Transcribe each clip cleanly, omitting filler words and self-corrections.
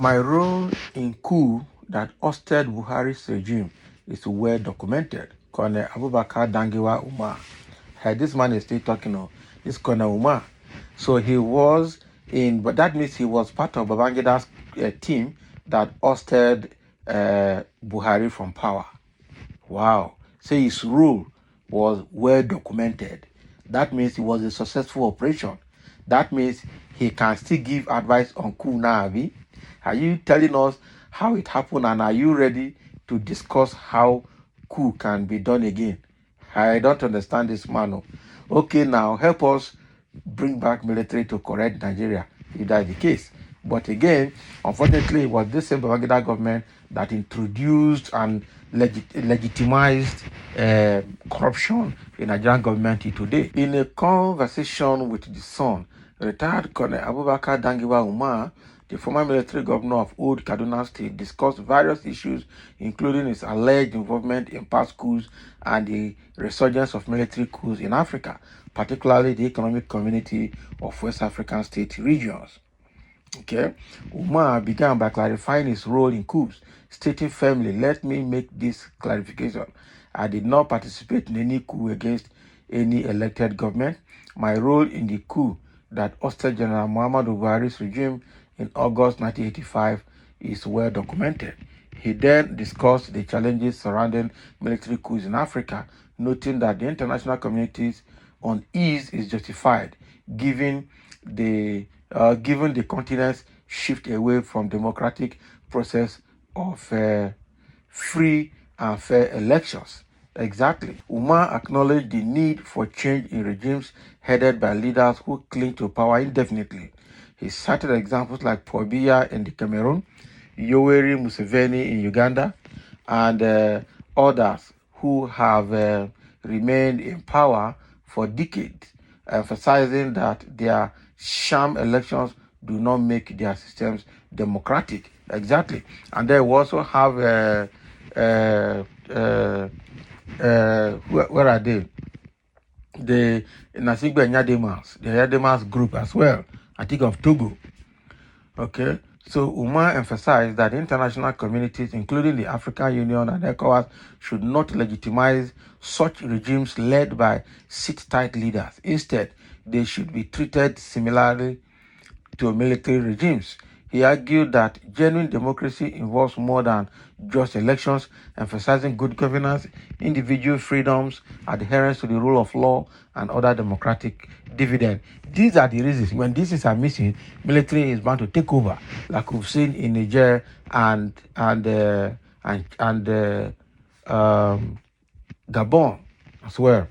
My role in coup that ousted Buhari's regime is well documented. Colonel Abubakar Dangiwa Umar. Hey, this man is still talking of this Colonel Umar. So he was in, but that means he was part of Babangida's team that ousted Buhari from power. Wow. So his rule was well documented. That means it was a successful operation. That means he can still give advice on coup now, Abi. Are you telling us how it happened and are you ready to discuss how coup can be done again? I don't understand this man. Okay, now help us bring back military to correct Nigeria if that's the case. But again, unfortunately, it was this same Babangida government that introduced and legitimized corruption in Nigerian government today. In a conversation with the Sun, retired Colonel Abubakar Dangiwa Umar, the former military governor of Old Kaduna State, discussed various issues, including his alleged involvement in past coups and the resurgence of military coups in Africa, particularly the Economic Community of West African State regions. Okay, Umar began by clarifying his role in coups, stating firmly, "Let me make this clarification. I did not participate in any coup against any elected government. My role in the coup that ousted General Muhammadu Buhari's regime in August 1985 is well documented." He then discussed the challenges surrounding military coups in Africa, noting that the international community's unease is justified, given the continent's shift away from democratic process of free and fair elections. Exactly. Umar acknowledged the need for change in regimes headed by leaders who cling to power indefinitely. He cited examples like Paul Biya in the Cameroon, Yoweri Museveni in Uganda, and others who have remained in power for decades, emphasizing that their sham elections do not make their systems democratic. Exactly. And then we also have where are they? The Nasigbe Nyademas, the Nyademas group as well. I think of Togo. Okay. So Umar emphasized that international communities, including the African Union and ECOWAS, should not legitimize such regimes led by sit-tight leaders. Instead, they should be treated similarly to military regimes. He argued that genuine democracy involves more than just elections, emphasizing good governance, individual freedoms, adherence to the rule of law, and other democratic dividends. These are the reasons when these are missing, military is bound to take over, like we've seen in Niger and Gabon as well.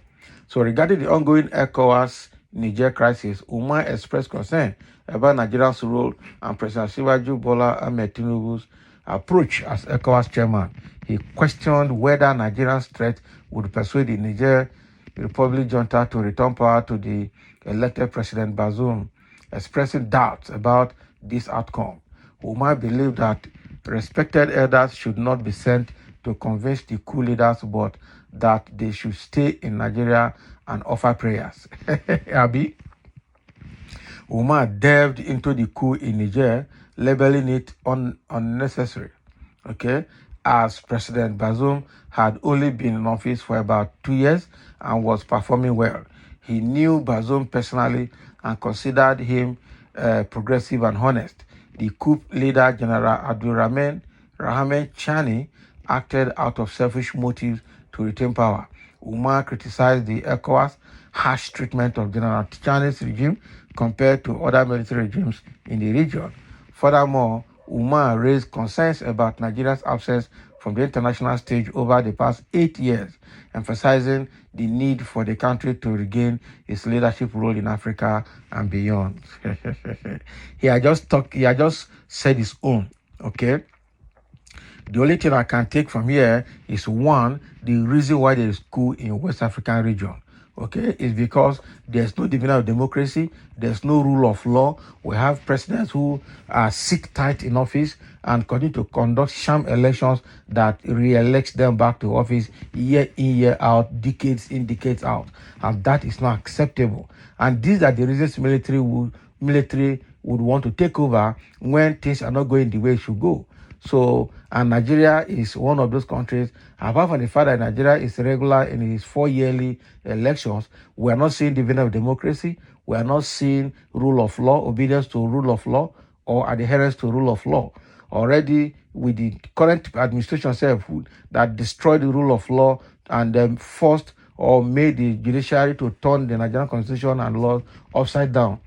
So regarding the ongoing ECOWAS Niger crisis, Umar expressed concern about Nigeria's role and President Shiwaju Bola Ahmed Tinubu's approach as ECOWAS chairman. He questioned whether Nigeria's threat would persuade the Niger Republic junta to return power to the elected President Bazoum, expressing doubts about this outcome. Umar believed that respected elders should not be sent to convince the coup leaders, but that they should stay in Nigeria and offer prayers. Abi? Umar delved into the coup in Niger, labeling it unnecessary. Okay, as President Bazoum had only been in office for about 2 years and was performing well. He knew Bazoum personally and considered him progressive and honest. The coup leader, General Abdulrahman Chani, acted out of selfish motives to retain power. Umar criticized the ECOWAS harsh treatment of General Chani's regime compared to other military regimes in the region. Furthermore, Umar raised concerns about Nigeria's absence from the international stage over the past 8 years, emphasizing the need for the country to regain its leadership role in Africa and beyond. He had just said his own, okay? The only thing I can take from here is one, the reason why there is coup in West African region, okay, is because there's no dividend of democracy, there's no rule of law. We have presidents who are sick tight in office and continue to conduct sham elections that re-elects them back to office year in, year out, decades in, decades out. And that is not acceptable. And these are the reasons military would want to take over when things are not going the way it should go. So, and Nigeria is one of those countries, apart from the fact that Nigeria is regular in its 4 yearly elections, we are not seeing the vein of democracy, we are not seeing rule of law, obedience to rule of law, or adherence to rule of law. Already, with the current administration itself that destroyed the rule of law and forced or made the judiciary to turn the Nigerian constitution and laws upside down,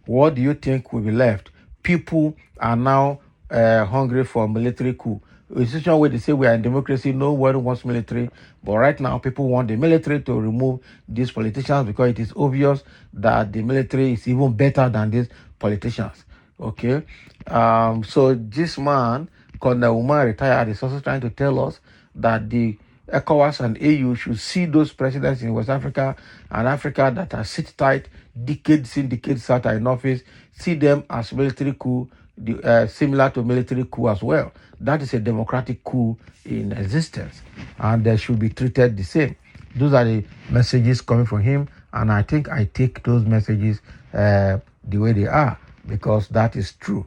what do you think will be left? People are now hungry for military coup. A situation where they say we are in democracy, no one wants military, but right now people want the military to remove these politicians because it is obvious that the military is even better than these politicians. Okay, so this man, Colonel Umar, retired, is also trying to tell us that the ECOWAS and AU should see those presidents in West Africa and Africa that are sit tight, decades in, decades out in office, see them as military coup, similar to military coup as well. That is a democratic coup in existence, and they should be treated the same. Those are the messages coming from him, and I think I take those messages the way they are, because that is true.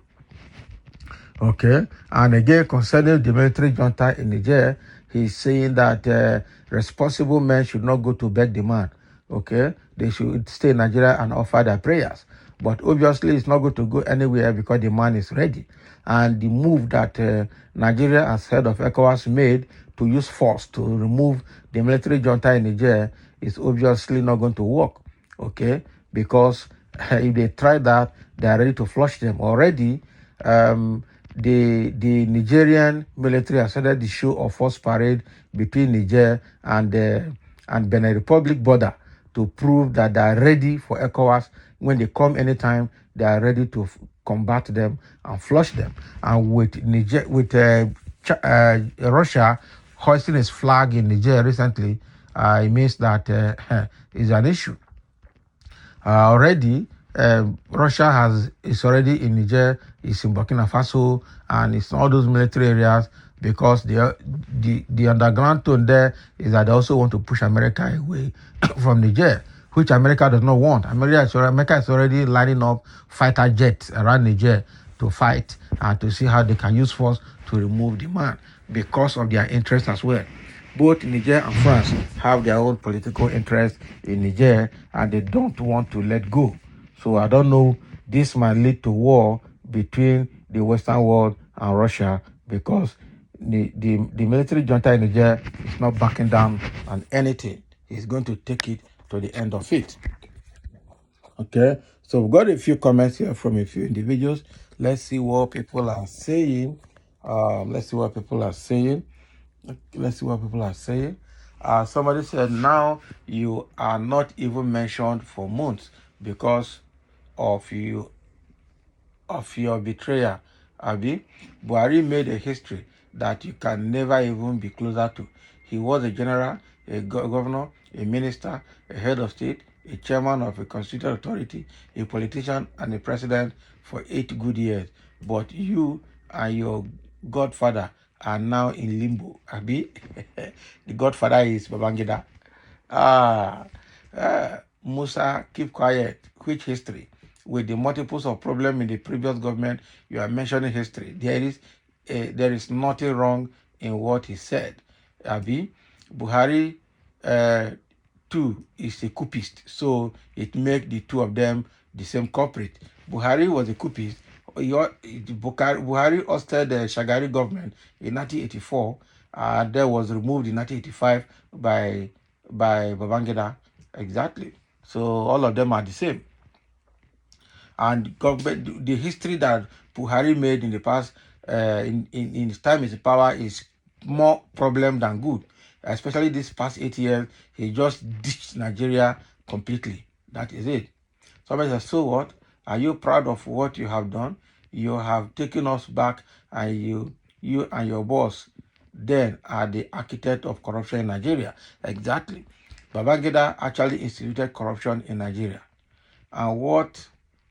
Okay, and again, concerning the military junta in Niger, he's saying that responsible men should not go to beg the man. Okay, they should stay in Nigeria and offer their prayers. But obviously, it's not going to go anywhere because the man is ready. And the move that Nigeria, as head of ECOWAS, made to use force to remove the military junta in Niger is obviously not going to work. Okay, because if they try that, they are ready to flush them already. The Nigerian military has started the show of force parade between Niger and Benin Republic border to prove that they are ready for ECOWAS. When they come anytime, they are ready to combat them and flush them. And with Russia hoisting its flag in Niger recently, it means that is an issue. Already, Russia is already in Niger, is in Burkina Faso, and it's in all those military areas, because the underground tone there is that they also want to push America away from Niger, which America does not want. America is already lining up fighter jets around Niger to fight and to see how they can use force to remove the man, because of their interest as well. Both Niger and France have their own political interest in Niger, and they don't want to let go. So I don't know, this might lead to war between the Western world and Russia, because the military junta in Niger is not backing down on anything. He's going to take it to the end of it. Okay, so we've got a few comments here from a few individuals. Let's see what people are saying. Let's see what people are saying. Somebody said, now you are not even mentioned for months because of your betrayal. Abi, Buhari made a history that you can never even be closer to. He was a general, a governor, a minister, a head of state, a chairman of a constituted authority, a politician, and a president for 8 good years. But you and your godfather are now in limbo. Abi, the godfather is Babangida. Musa, keep quiet. Which history? With the multiples of problems in the previous government, you are mentioning history. There is nothing wrong in what he said. Abi, Buhari too is a coupist, so it makes the two of them the same culprit. Buhari was a coupist. Buhari ousted the Shagari government in 1984, and that was removed in 1985 by Babangida. Exactly. So all of them are the same. And government, the history that Buhari made in the past, in his time in power, is more problem than good. Especially this past 8 years, he just ditched Nigeria completely. That is it. Somebody says, so what? Are you proud of what you have done? You have taken us back, and you and your boss then are the architect of corruption in Nigeria. Exactly. Babangida actually instituted corruption in Nigeria. And what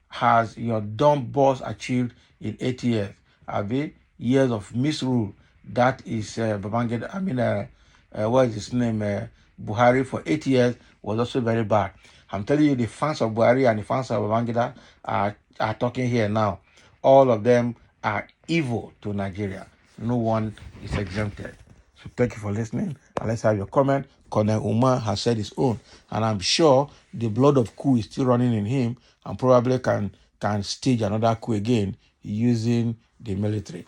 has your dumb boss achieved in 8 years? Abi, years of misrule. That is Babangida. What is his name? Buhari for 8 years was also very bad. I'm telling you, the fans of Buhari and the fans of Babangida are talking here now. All of them are evil to Nigeria. No one is exempted. So thank you for listening. And let's have your comment. Colonel Umar has said his own. And I'm sure the blood of Coup is still running in him and probably can stage another coup again using the military.